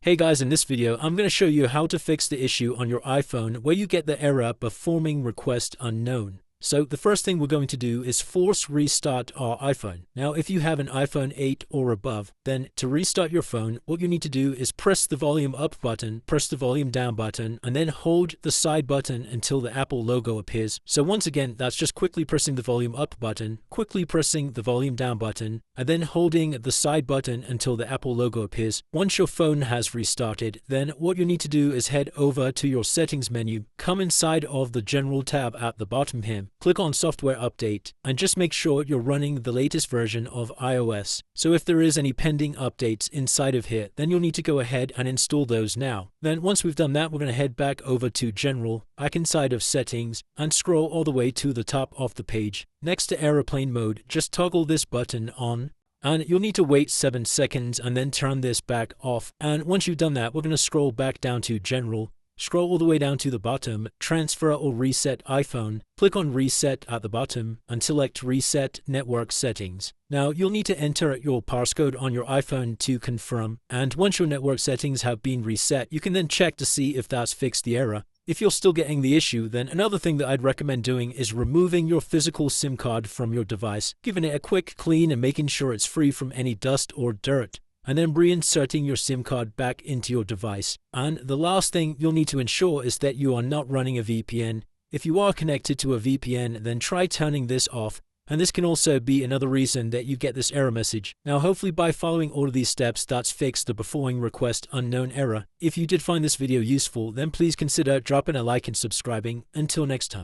Hey guys, in this video, I'm going to show you how to fix the issue on your iPhone where you get the error performing request unknown. So the first thing we're going to do is force restart our iPhone. Now, if you have an iPhone 8 or above, then to restart your phone, what you need to do is press the volume up button, press the volume down button, and then hold the side button until the Apple logo appears. So once again, that's just quickly pressing the volume up button, quickly pressing the volume down button, and then holding the side button until the Apple logo appears. Once your phone has restarted, then what you need to do is head over to your settings menu, come inside of the general tab at the bottom here, click on software update, and just make sure you're running the latest version of iOS. So if there is any pending updates inside of here, then you'll need to go ahead and install those now. Then once we've done that, we're going to head back over to general, back inside of settings, and scroll all the way to the top of the page. Next to airplane mode, just toggle this button on, and you'll need to wait 7 seconds and then turn this back off. And once you've done that, we're going to scroll back down to general, scroll all the way down to the bottom, transfer or reset iPhone, click on reset at the bottom and select reset network settings. Now you'll need to enter your passcode on your iPhone to confirm, and once your network settings have been reset, you can then check to see if that's fixed the error. If you're still getting the issue, then another thing that I'd recommend doing is removing your physical SIM card from your device, giving it a quick clean and making sure it's free from any dust or dirt, and then reinserting your SIM card back into your device. And the last thing you'll need to ensure is that you are not running a VPN. If you are connected to a VPN, then try turning this off. And this can also be another reason that you get this error message. Now, hopefully by following all of these steps, that's fixed the performing request unknown error. If you did find this video useful, then please consider dropping a like and subscribing. Until next time.